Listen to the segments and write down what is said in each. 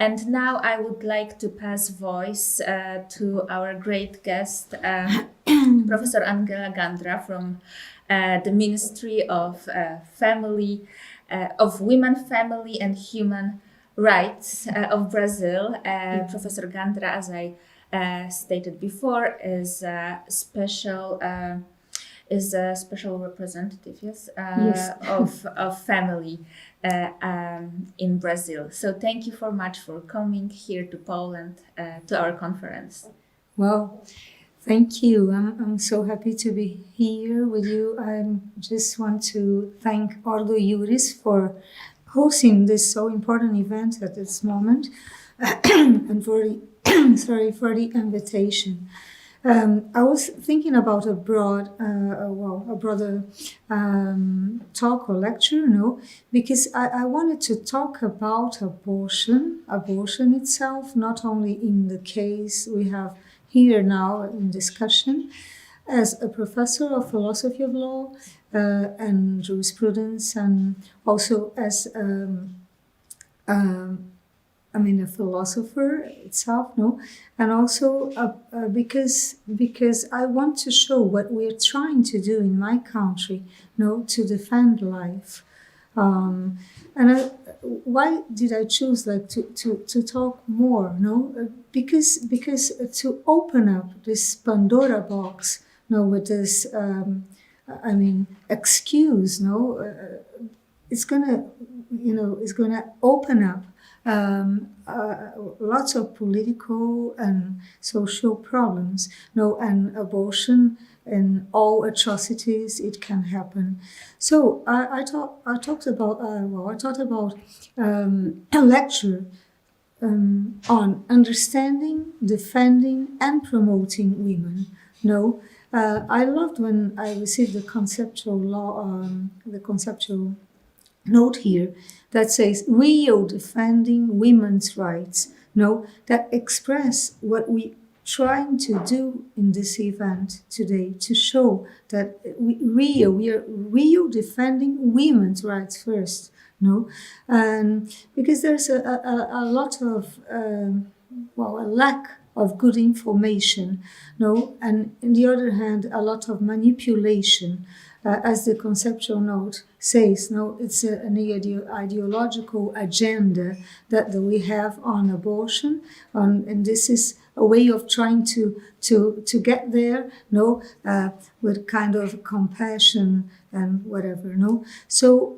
And now I would like to pass voice to our great guest, Professor Angela Gandra from the Ministry of Family, of Women, Family and Human Rights of Brazil. Professor Gandra, as I stated before, is a special representative, yes, Yes. of family in Brazil. So thank you so much for coming here to Poland to our conference. Well, thank you. I'm so happy to be here with you. I just want to thank Ordo Iuris for hosting this so important event at this moment and for the, for the invitation. I was thinking about a broader talk or lecture, because I wanted to talk about abortion itself, not only in the case we have here now in discussion, as a professor of philosophy of law and jurisprudence, and also as a philosopher itself, and also because I want to show what we're trying to do in my country, to defend life. Why did I choose to talk more? Because to open up this Pandora box, with this excuse, it's gonna open up lots of political and social problems, and abortion and all atrocities it can happen. So I taught about a lecture on understanding, defending, and promoting women. I loved when I received the conceptual note here that says real defending women's rights, that express what we trying to do in this event today, to show that we are real defending women's rights first, and because there's a lot of a lack of good information, and on the other hand, a lot of manipulation. As the conceptual note says, it's an ideological agenda that we have on abortion, and this is a way of trying to get there, with kind of compassion and whatever, So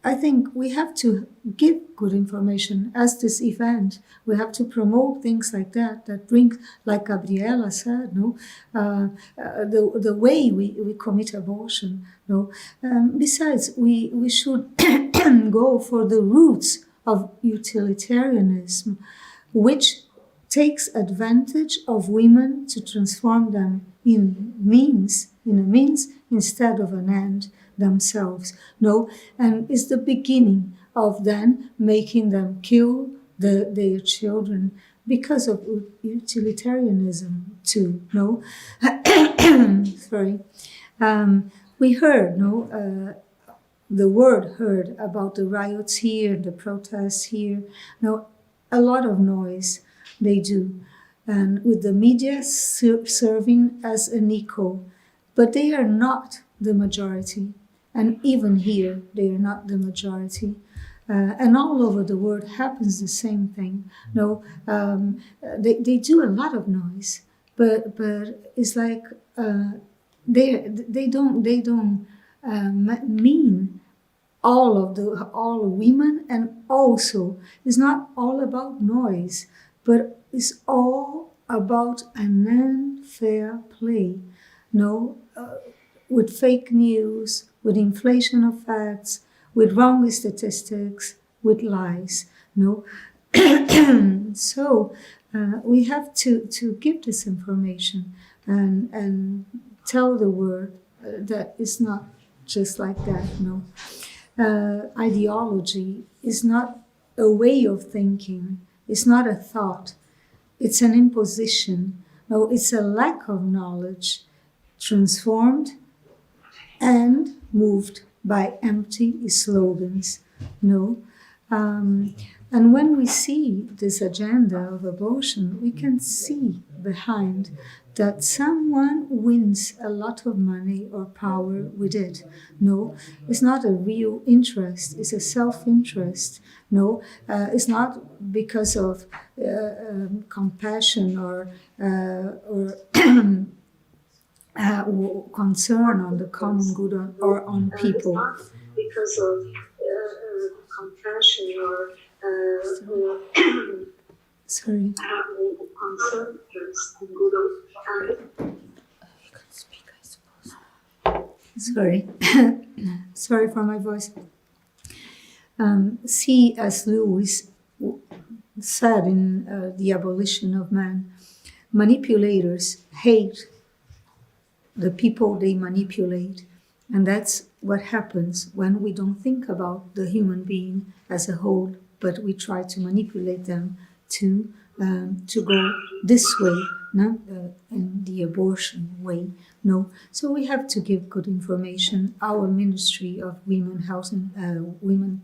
I think we have to give good information as this event. We have to promote things like that bring, like Gabriela said, the way we commit abortion. Besides, we should go for the roots of utilitarianism, which takes advantage of women to transform them in a means instead of an end themselves, and is the beginning of then making them kill their children because of utilitarianism too, Sorry. We heard, the word heard about the riots here, the protests here, a lot of noise they do, and with the media serving as an echo, but they are not the majority. And even here, they are not the majority. And all over the world happens the same thing. They do a lot of noise, but it's like they don't mean all women, and also it's not all about noise, but it's all about an unfair play. With fake news, with inflation of facts, with wrong statistics, with lies. So we have to give this information and tell the world that it's not just like that. Ideology is not a way of thinking. It's not a thought. It's an imposition. It's a lack of knowledge transformed and moved by empty slogans. And And when we see this agenda of abortion, we can see behind that someone wins a lot of money or power with it. No, it's not a real interest, it's a self-interest. No, it's not because of compassion or concern on the common good or on people. Not because of compassion or sorry. Concern on good or you can speak, I suppose. Sorry, sorry for my voice. C.S. Lewis said in The Abolition of Man, manipulators hate the people they manipulate. And that's what happens when we don't think about the human being as a whole, but we try to manipulate them to go this way, no? In the abortion way. No. So we have to give good information. Our Ministry of Women, Health and Women,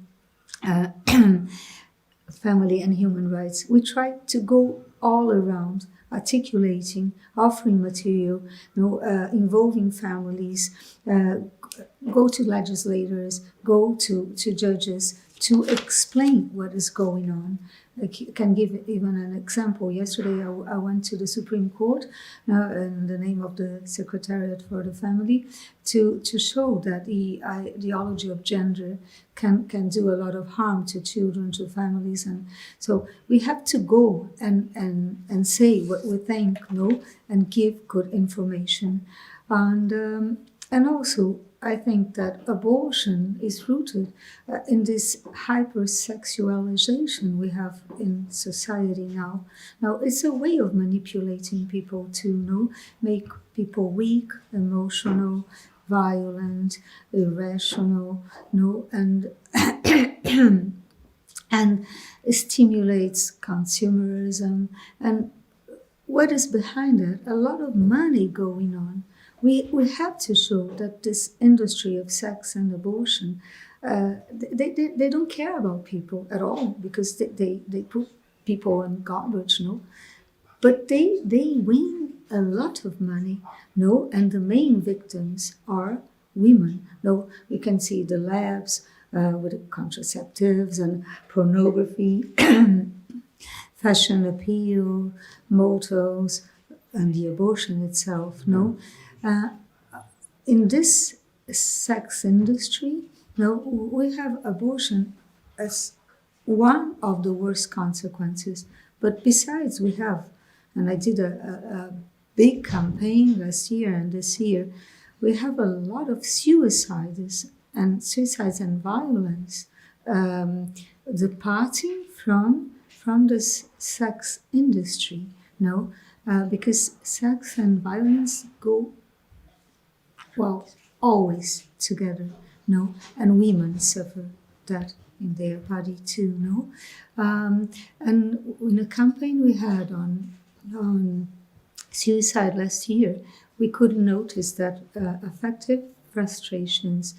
Family and Human Rights, we try to go all around, articulating, offering material, involving families, go to legislators, go to judges to explain what is going on. I can give even an example. Yesterday I went to the Supreme Court in the name of the Secretariat for the Family to show that the ideology of gender can do a lot of harm to children, to families. And so we have to go and say what we think, and give good information. And also, I think that abortion is rooted in this hypersexualization we have in society now. Now, it's a way of manipulating people to make people weak, emotional, violent, irrational, and and stimulates consumerism. And what is behind it? A lot of money going on. We have to show that this industry of sex and abortion, they don't care about people at all, because they put people in garbage, But they win a lot of money, and the main victims are women. We can see the labs with contraceptives and pornography, fashion appeal, motels, and the abortion itself, in this sex industry, we have abortion as one of the worst consequences. But besides, we have, and I did a big campaign last year and this year, we have a lot of suicides and violence departing from this sex industry, because sex and violence go always together, and women suffer that in their body too, and in a campaign we had on suicide last year, we could notice that affective frustrations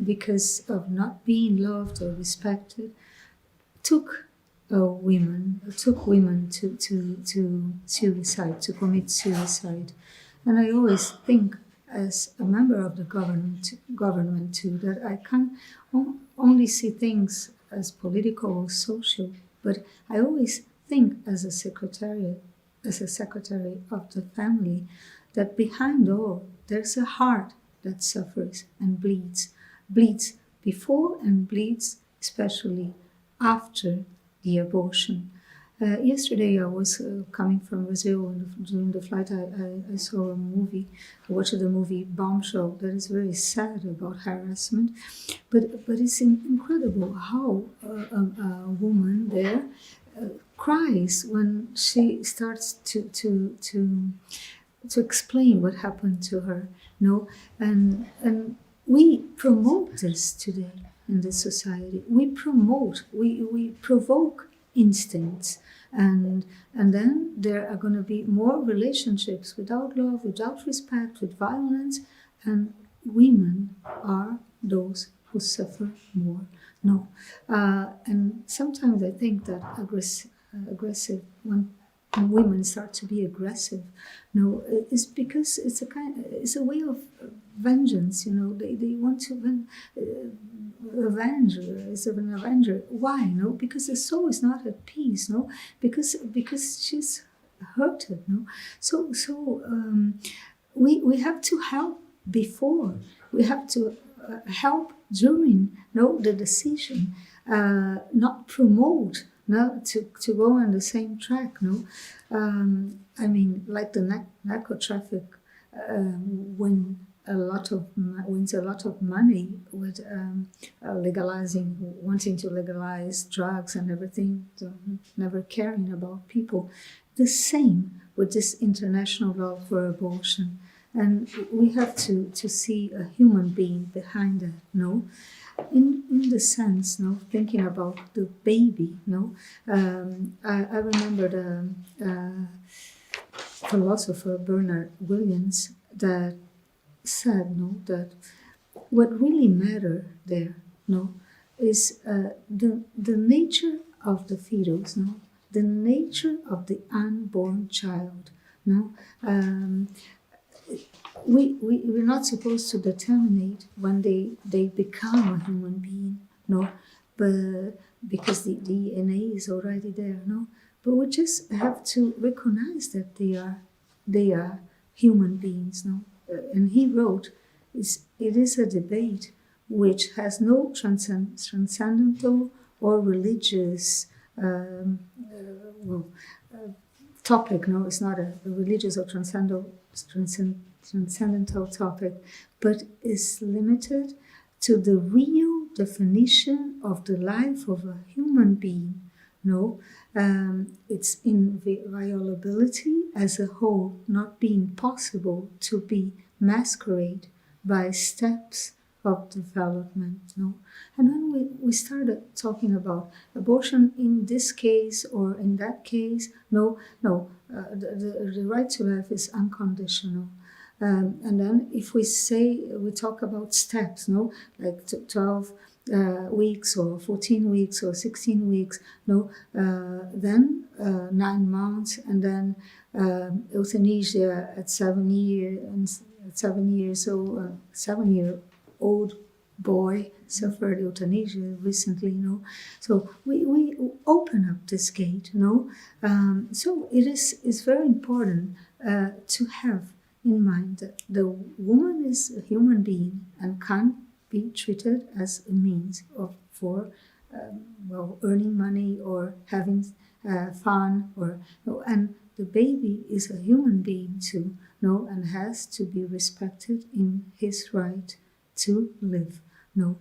because of not being loved or respected took women to suicide, to commit suicide. And I always think, as a member of the government too, that I can't only see things as political or social, but I always think as a secretary of the family, that behind all there's a heart that suffers and bleeds before and bleeds especially after the abortion. Yesterday I was coming from Brazil, and during the flight I saw a movie. I watched the movie Bombshell that is very sad about harassment, but it's incredible how a woman there cries when she starts to explain what happened to her. And we promote this today in this society. We provoke instincts, and then there are going to be more relationships without love, without respect, with violence, and women are those who suffer more. No, and sometimes I think that aggressive when women start to be aggressive, no, it's because it's a way of vengeance. They want to avenge. Is an avenger. Why? No, because the soul is not at peace. No, because she's hurted. No, we have to help before. We have to help during. No, the decision, not promote. No, to go on the same track. No, I mean, like the narco traffic, when wins a lot of money with wanting to legalize drugs and everything, so never caring about people. The same with this international law for abortion. And we have to see a human being behind that, no? In the sense, no, thinking about the baby, no? I remember the philosopher Bernard Williams that said, no, that what really matter there, no, is the nature of the fetus, no, the nature of the unborn child, no. We're not supposed to determine when they become a human being, no, but because the DNA is already there, no. But we just have to recognize that they are human beings, no. And he wrote, it is a debate which has no transcendental or religious topic. No, it's not a religious or transcendental topic, but is limited to the real definition of the life of a human being. No, its inviolability as a whole not being possible to be masqueraded by steps of development. No, and when we started talking about abortion in this case or in that case, the right to life is unconditional. And then if we talk about steps, no, like 12 weeks or 14 weeks or 16 weeks, no, then 9 months, and then euthanasia at 7 years. So 7-year-old boy suffered euthanasia recently, no. So we open up this gate, no. So it's very important to have in mind that the woman is a human being and can't be treated as a means for earning money or having fun, and the baby is a human being too, no, and has to be respected in his right to live, no.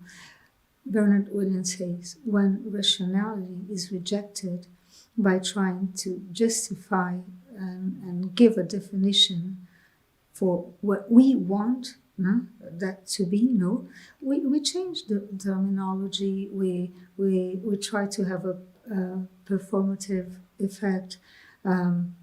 Bernard Williams says, when rationality is rejected by trying to justify and give a definition for what we want that to be, no, we change the terminology. We try to have a performative effect.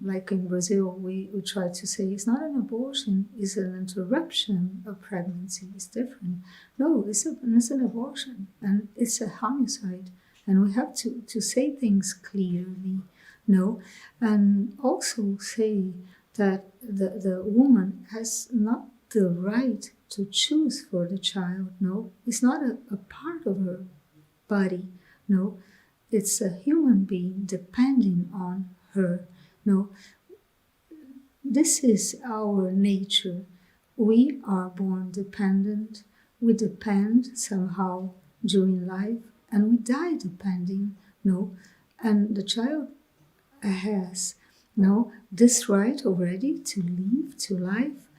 Like in Brazil, we try to say it's not an abortion, it's an interruption of pregnancy. It's different. No, it's an abortion, and it's a homicide, and we have to say things clearly, no, and also say that the woman has not the right to choose for the child, no. It's not a part of her body, no. It's a human being depending on her, no. This is our nature. We are born dependent. We depend somehow during life, and we die depending, no. And the child has, no, this right already to live, to life,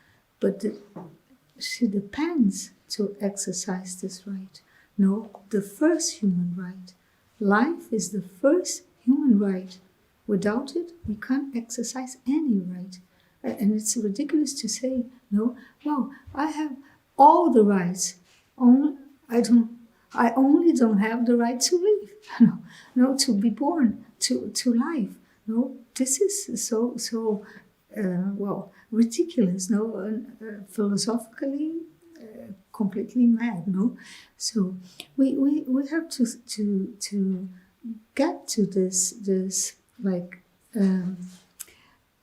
but she depends to exercise this right, no. The first human right. Life is the first human right. Without it, we can't exercise any right. And it's ridiculous to say, no, wow, I have all the rights. I only don't have the right to live, no, to be born, to life. No, this is so ridiculous, no, philosophically, completely mad, no? So we have to get to this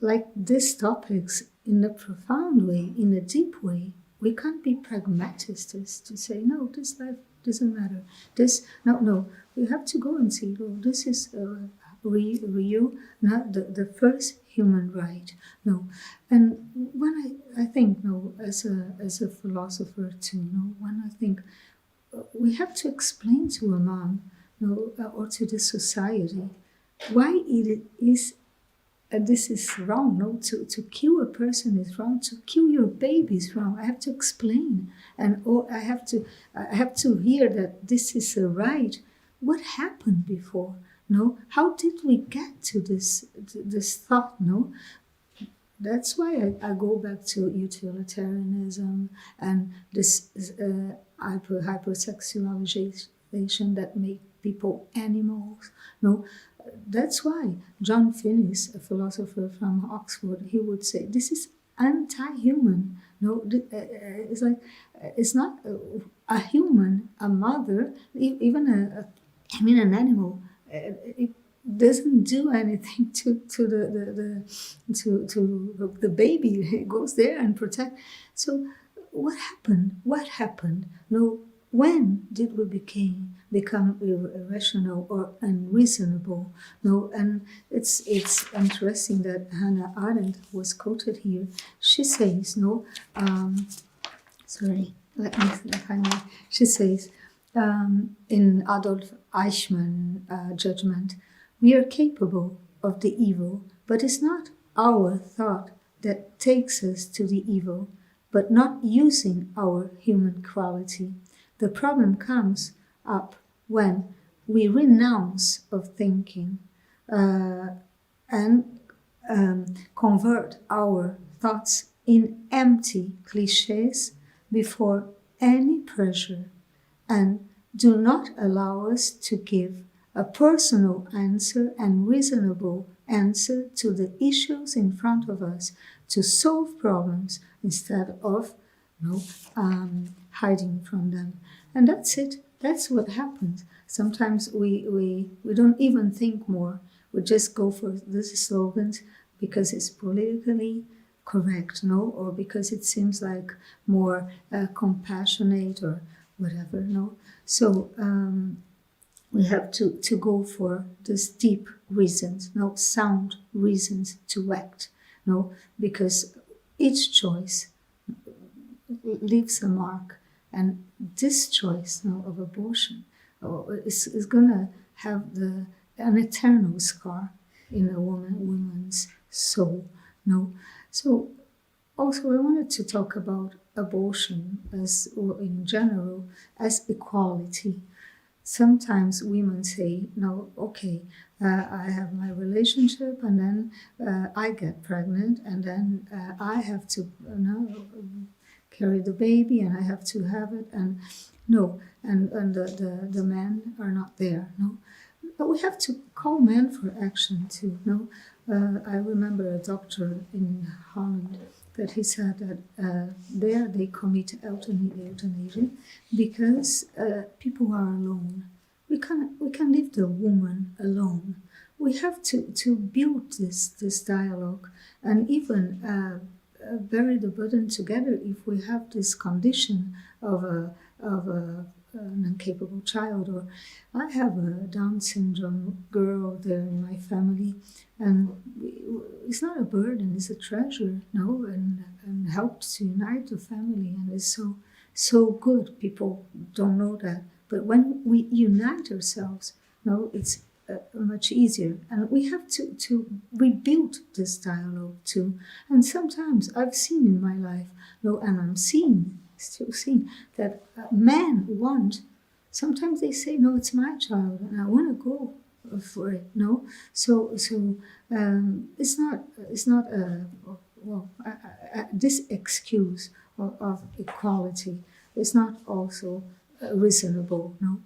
like these topics in a profound way, in a deep way. We can't be pragmatists to say, no, this life doesn't matter. This, no. We have to go and see, oh, this is real, not the first human right. No. And when I think, no, as a philosopher too, no, when I think we have to explain to a mom, no, or to the society, why it is this is wrong. No, to kill a person is wrong. To kill your baby is wrong. I have to explain, and I have to hear that this is a right. What happened before? No, how did we get to this thought? No, that's why I go back to utilitarianism and this hypersexualization that make people animals. No, that's why John Finnis, a philosopher from Oxford, he would say this is anti-human. No, it's like it's not a human, a mother, even an animal. It doesn't do anything to the baby. It goes there and protect. So what happened? What happened? No, when did we become irrational or unreasonable? No, and it's interesting that Hannah Arendt was quoted here. She says, no, sorry, let me find it. She says, in Adolf Eichmann judgment, we are capable of the evil, but it's not our thought that takes us to the evil, but not using our human quality. The problem comes up when we renounce of thinking and convert our thoughts in empty cliches before any pressure and do not allow us to give a personal answer and reasonable answer to the issues in front of us to solve problems instead of hiding from them. And that's it. That's what happens. Sometimes we don't even think more. We just go for these slogans because it's politically correct, no? Or because it seems like more compassionate or whatever, no? So we have to go for these deep reasons, no, sound reasons to act, no? Because each choice leaves a mark. And this choice of abortion is going to have an eternal scar in a woman's soul. No, so also I wanted to talk about abortion as, or in general, as equality. Sometimes women say, no, okay, I have my relationship and then I get pregnant and then I have to carry the baby and I have to have it, and no, and the men are not there, no. But we have to call men for action too, no. I remember a doctor in Holland that he said that there they commit euthanasia because people are alone. We can leave the woman alone. We have to build this dialogue and even bury the burden together if we have this condition of an incapable child. Or I have a Down syndrome girl there in my family, and it's not a burden, it's a treasure, no, and helps to unite the family, and it's so good. People don't know that, but when we unite ourselves, no, it's much easier, and we have to rebuild this dialogue too. And sometimes I've seen in my life, no, and I'm still seeing that men want. Sometimes they say, no, it's my child, and I want to go for it. No, so it's not this excuse of equality is not also reasonable. No,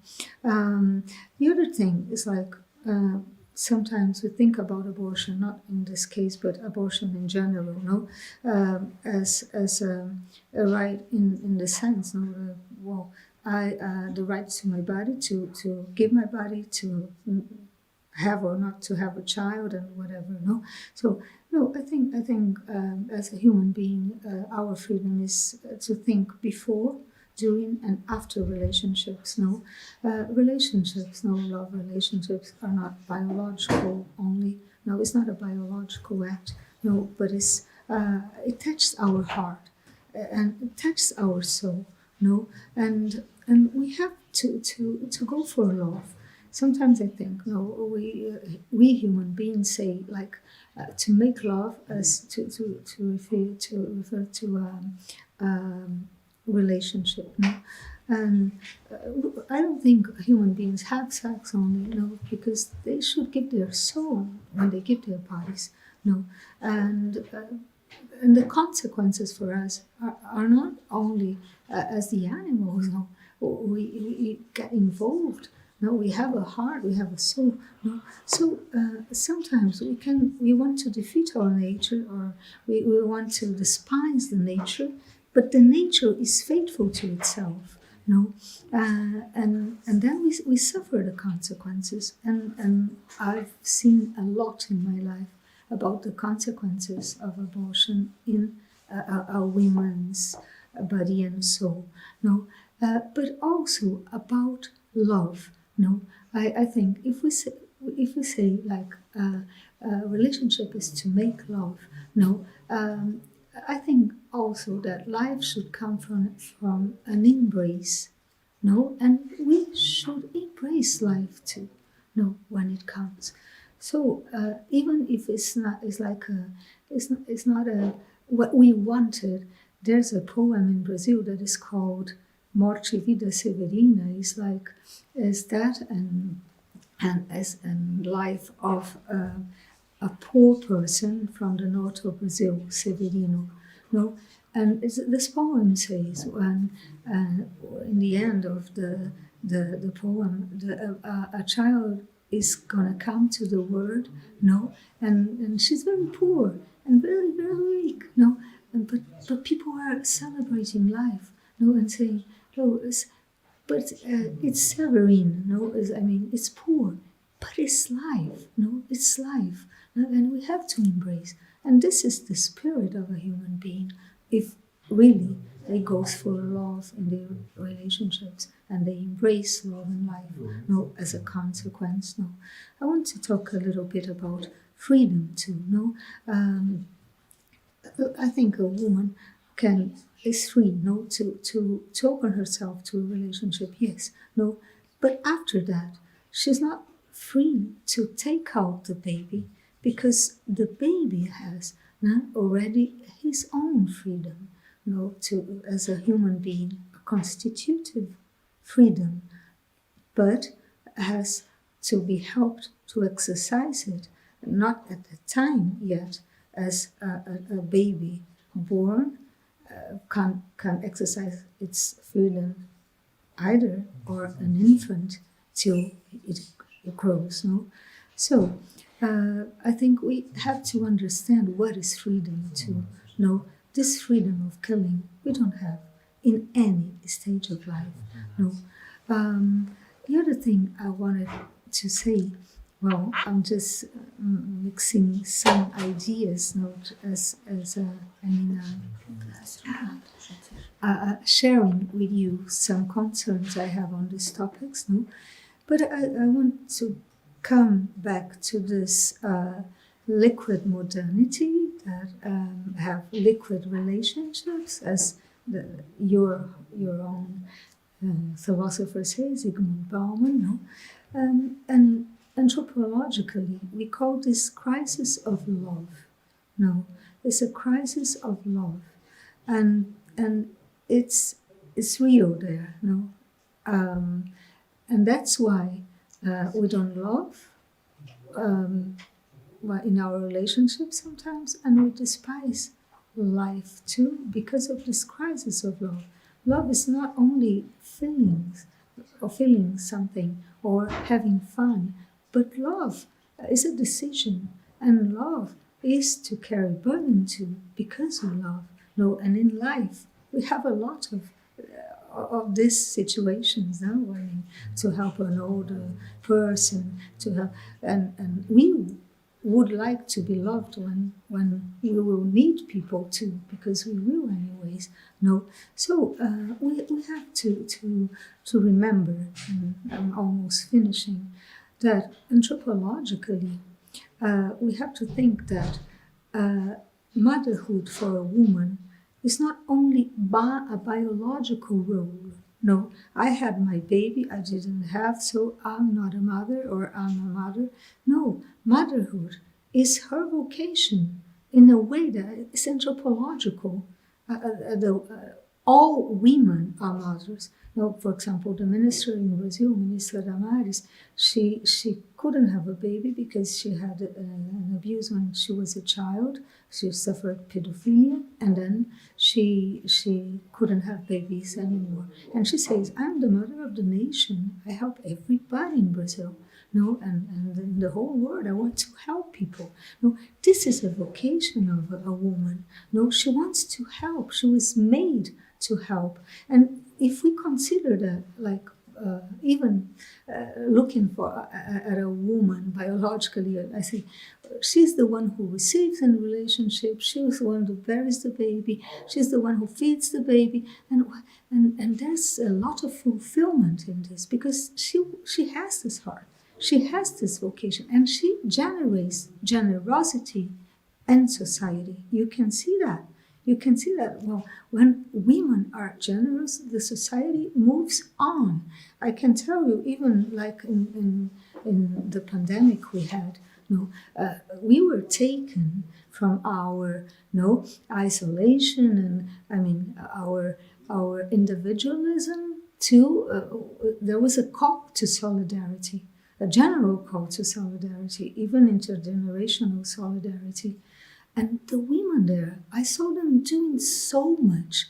the other thing is like. Sometimes we think about abortion, not in this case, but abortion in general, no, as a right in the sense, no, well, I the right to my body, to give my body, to have or not to have a child and whatever. No, so no, I think as a human being, our freedom is to think before, during, and after relationships. No, relationships, no, love relationships are not biological only. No, it's not a biological act. No, but it touches our heart, and it touches our soul. No, and we have to go for love. Sometimes I think, no, we human beings say like to make love as to refer to relationship. No? And I don't think human beings have sex only, no, because they should give their soul when they give their bodies, no, and the consequences for us are not only as the animals, no, we get involved. No, we have a heart, we have a soul. No, so sometimes we want to defeat our nature, or we want to despise the nature, but the nature is faithful to itself. No, and then we suffer the consequences, and I've seen a lot in my life about the consequences of abortion in a woman's body and soul. No, but also about love. No, I think if we say like relationship is to make love. No, I think also that life should come from an embrace. No, and we should embrace life too. No, when it comes. So even if it's not a what we wanted. There's a poem in Brazil that is called Morte Vida Severina. It's like is that and as a life of a poor person from the north of Brazil, Severino. No, and this poem says when in the end of the poem, a child is gonna come to the world, no, and she's very poor and very very weak, no, but people are celebrating life, no, and saying, no, it's Severine, no, I mean it's poor, but it's life, no, it's life, no? And we have to embrace, and this is the spirit of a human being. If really they go for love in their relationships and they embrace love and life, no, as a consequence, no. I want to talk a little bit about freedom too, no. I think a woman is free, no, to open herself to a relationship, yes, no, but after that, she's not free to take out the baby because the baby has already his own freedom, no, to as a human being, a constitutive freedom, but has to be helped to exercise it, not at the time yet as a baby born can exercise its freedom either, or an infant till it grows. No, so I think we have to understand what is freedom to know. This freedom of killing we don't have in any stage of life. No. The other thing I wanted to say, well, I'm just mixing some ideas, not sharing with you some concerns I have on these topics, no? But I want to come back to this liquid modernity that have liquid relationships, as your own philosopher says, Zygmunt Bauman, no? And anthropologically, we call this crisis of love. No, it's a crisis of love, and it's real there. No, and that's why we don't love in our relationships sometimes, and we despise life too because of this crisis of love. Love is not only feelings or feeling something or having fun, but love is a decision, and love is to carry burden too because we love. No, and in life we have a lot of these situations, no? I mean, to help an older person, to help, and we would like to be loved when we will need people to, because we will anyways. No, so we have to remember, and I'm almost finishing, that anthropologically we have to think that motherhood for a woman is not only a biological role. No, I had my baby, I didn't have, so I'm not a mother or I'm a mother. No, motherhood is her vocation in a way that is anthropological. All women are mothers. No, for example, the minister in Brazil, Minister Damares, she couldn't have a baby because she had an abuse when she was a child. She suffered pedophilia, and then she couldn't have babies anymore. And she says, "I'm the mother of the nation. I help everybody in Brazil." No, and in the whole world, I want to help people. No, this is a vocation of a woman. No, she wants to help. She was made to help. And if we consider that, like even looking at a woman biologically, I say she's the one who receives in relationship. She's the one who bears the baby. She's the one who feeds the baby, and there's a lot of fulfillment in this because she has this heart. She has this vocation, and she generates generosity in society. You can see that. You can see that, well, when women are generous, the society moves on. I can tell you, even like in the pandemic we had, we were taken from our isolation and our individualism to there was a call to solidarity, a general call to solidarity, even intergenerational solidarity. And the women there, I saw them doing so much,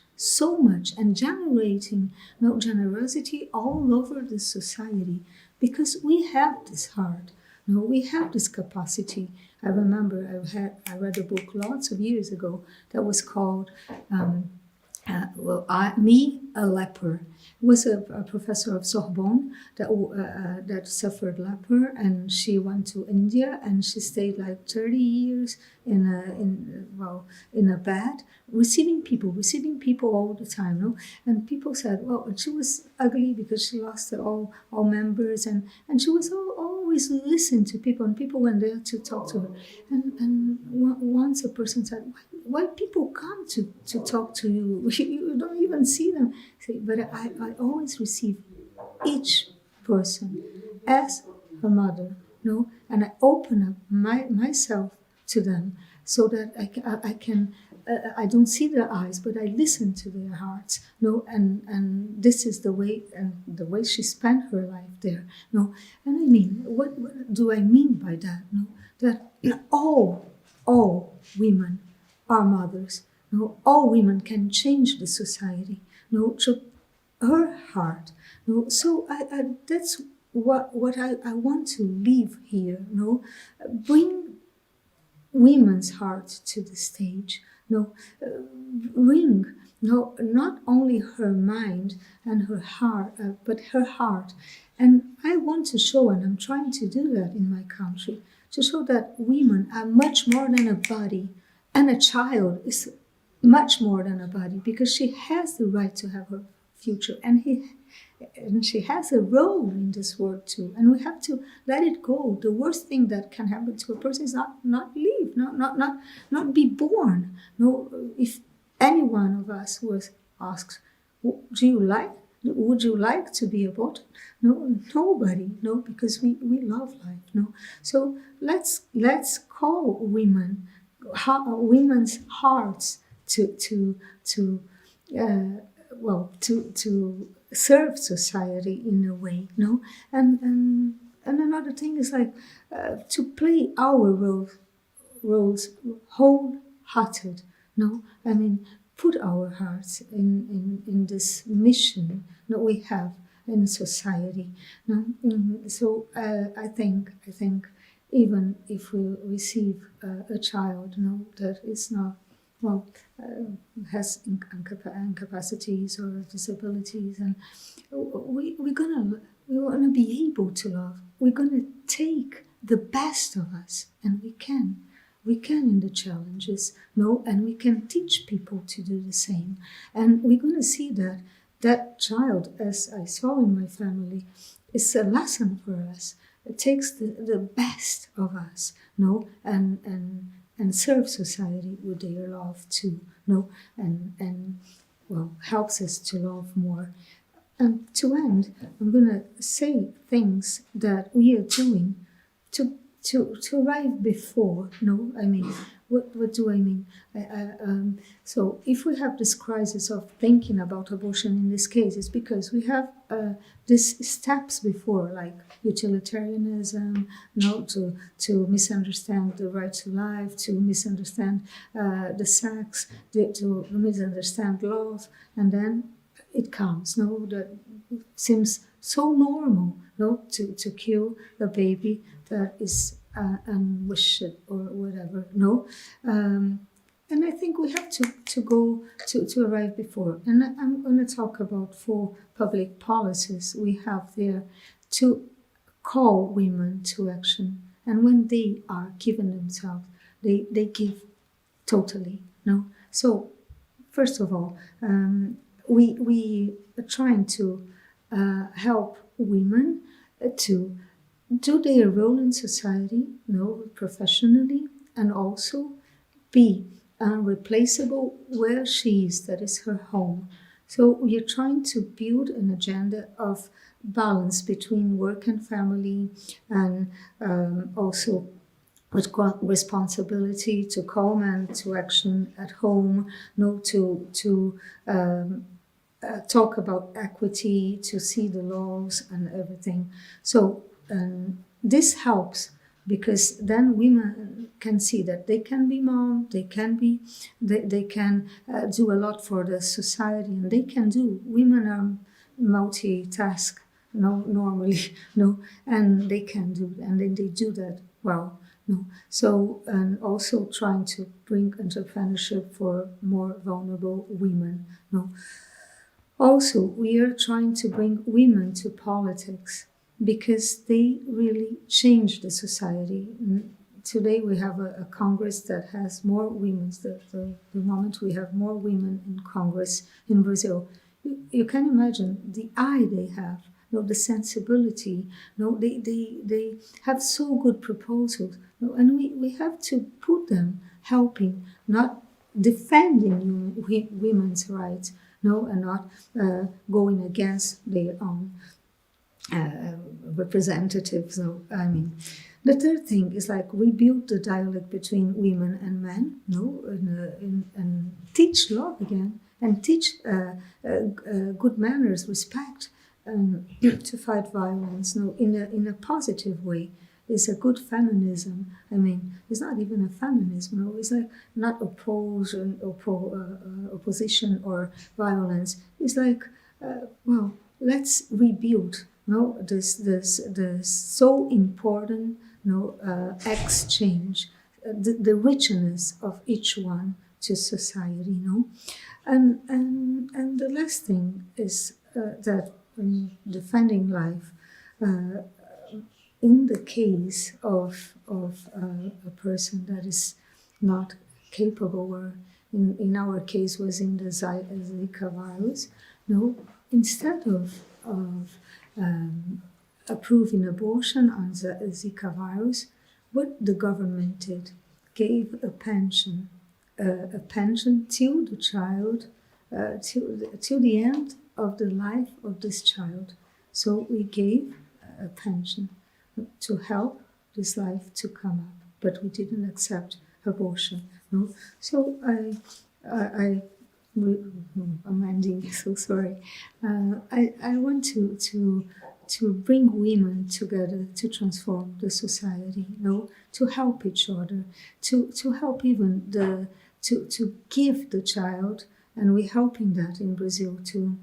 and generating generosity all over the society, because we have this heart, we have this capacity. I remember I read a book lots of years ago that was called Me, a Leper. It was a professor of Sorbonne that suffered leper, and she went to India and she stayed like 30 years in a bed, receiving people all the time. No? And people said, well, she was ugly because she lost all members, and she was always listened to people, and people went there to talk to her. And once a person said, why people come to talk to you? You don't even see them. But I always receive each person as a mother, and I open up myself to them so that I can I don't see their eyes, but I listen to their hearts, and this is the way she spent her life there, and I mean, what do I mean by that? That all women are mothers. All women can change the society. To her heart. So that's what I want to leave here. Bring women's heart to the stage. Bring not only her mind and her heart, but her heart. And I want to show, and I'm trying to do that in my country, to show that women are much more than a body, and a child is much more than a body, because she has the right to have her future, and she has a role in this world too, and we have to let it go. The worst thing that can happen to a person is not live, not be born. If any one of us was asked, would you like to be aborted? Nobody. Because we love life. So let's call women's hearts to serve society in a way, and another thing is like to play our roles wholehearted. I mean, put our hearts in this mission that we have in society. So I think even if we receive a child, that is not well, has incapacities or disabilities, and we want to be able to love. We're gonna take the best of us, and we can in the challenges, no, and we can teach people to do the same, and we're gonna see that that child, as I saw in my family, is a lesson for us. It takes the best of us, no, and serve society with their love too, no, and well, helps us to love more. And to end, I'm gonna say things that we are doing to arrive before. No, I mean, what do I mean? So if we have this crisis of thinking about abortion in this case, it's because we have these steps before, like utilitarianism, no, to misunderstand the right to life, to misunderstand the sex, to misunderstand love, and then it comes, no, that seems so normal, no, to kill a baby that is unwished or whatever, no. And I think we have to go to arrive before. And I'm going to talk about 4 public policies we have there to call women to action. And when they are given themselves, they give totally, no. So first of all, we are trying to help women to do their role in society, professionally, and also be unreplaceable where she is, that is her home. So we are trying to build an agenda of balance between work and family, and also with responsibility to call men to action at home, to talk about equity, to see the laws and everything. So this helps because then women can see that they can be mom, they can do a lot for the society, and they can do. Women are multitask, normally, and they can do, and then they do that well. No. So, and also trying to bring entrepreneurship for more vulnerable women. No. Also, we are trying to bring women to politics because they really change the society. Today we have a Congress that has more women. The moment we have more women in Congress in Brazil, you can imagine the eye they have, the sensibility. They have so good proposals, and we have to put them helping, not defending women's rights, and not going against their own representatives. So, I mean, the third thing is like rebuild the dialogue between women and men, and teach love again, and teach good manners, respect, to fight violence, in a positive way. It's a good feminism. I mean, it's not even a feminism. It's like not opposition or violence. It's like, well, let's rebuild. This so important, exchange, the richness of each one to society. And the last thing is that defending life. In the case of a person that is not capable, or in our case was in the Zika virus, instead of approving abortion on the Zika virus, what the government did, gave a pension till the child, till the end of the life of this child. So we gave a pension to help this life to come up, but we didn't accept abortion. So I'm ending. So sorry. I want to bring women together to transform the society. To help each other, to help even to give the child, and we're helping that in Brazil to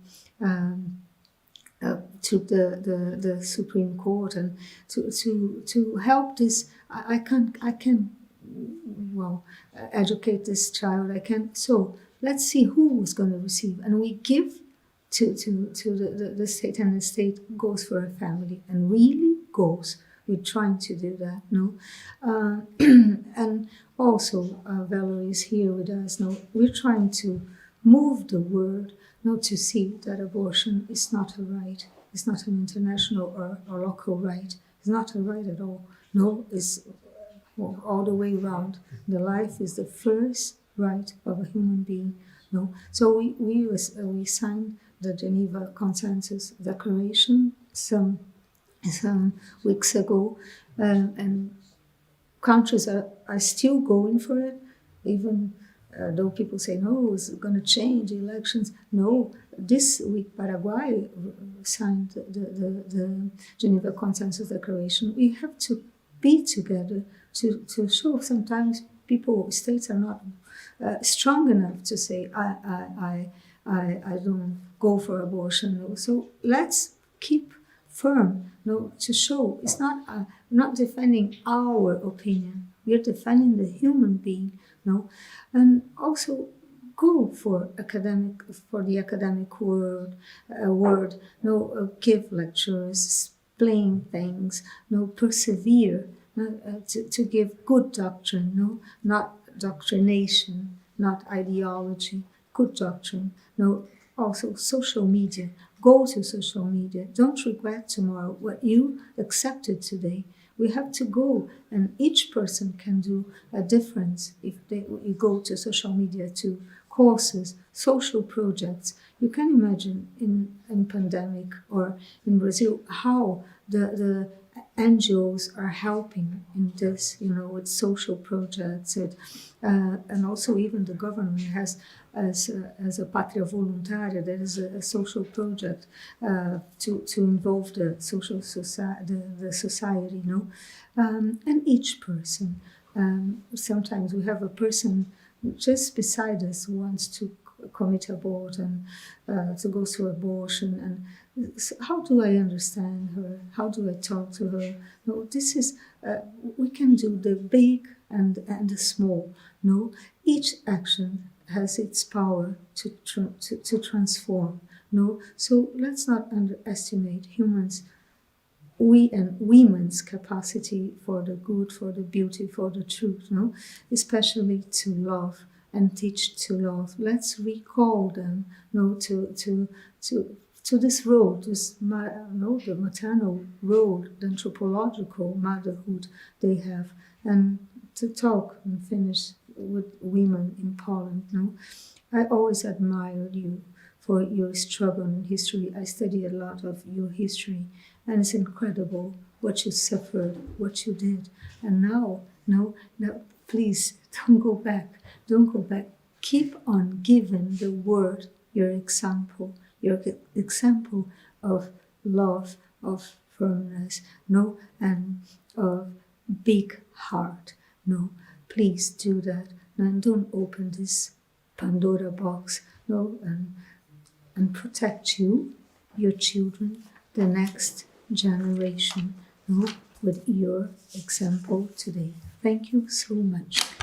the Supreme Court, and to help this. I can educate this child. I can. So let's see who is going to receive, and we give to the state, and the state goes for a family and really goes. We're trying to do that, no? And also, Valerie is here with us. No, we're trying to move the word, not to see that abortion is not a right. It's not an international or local right. It's not a right at all. No, it's all the way around. The life is the first right of a human being. No, so we signed the Geneva Consensus Declaration some weeks ago, and countries are still going for it, even though people say, no, it's going to change elections. No, this week Paraguay signed the Geneva Consensus Declaration. We have to be together to show. Sometimes states are not strong enough to say, I don't go for abortion. No. So let's keep firm, no, to show it's not defending our opinion. We are defending the human being, no, and also go for the academic word, no, give lectures, explain things, no, persevere, to give good doctrine, no, not doctrination, not ideology, good doctrine, no. Also, social media. Go to social media. Don't regret tomorrow what you accepted today. We have to go, and each person can do a difference if you go to social media, to courses, social projects. You can imagine in pandemic or in Brazil how the NGOs are helping in this, with social projects, and also even the government has as a Pátria Voluntária, there is a social project to involve the social society, the society, and each person. Sometimes we have a person just beside us who wants to commit abortion and to go through abortion, and how do I understand her? How do I talk to her? No, this is we can do the big and the small. No, each action has its power to transform. No, so let's not underestimate humans. We and women's capacity for the good, for the beauty, for the truth. No, especially to love and teach to love. Let's recall them, to this role, the maternal role, the anthropological motherhood they have, and to talk and finish with women in Poland. I always admired you for your struggle in history. I study a lot of your history, and it's incredible what you suffered, what you did, and now, please don't go back. Don't go back. Keep on giving the word your example of love, of firmness, and of big heart. Please do that. And don't open this Pandora box. And protect you, your children, the next generation, with your example today. Thank you so much.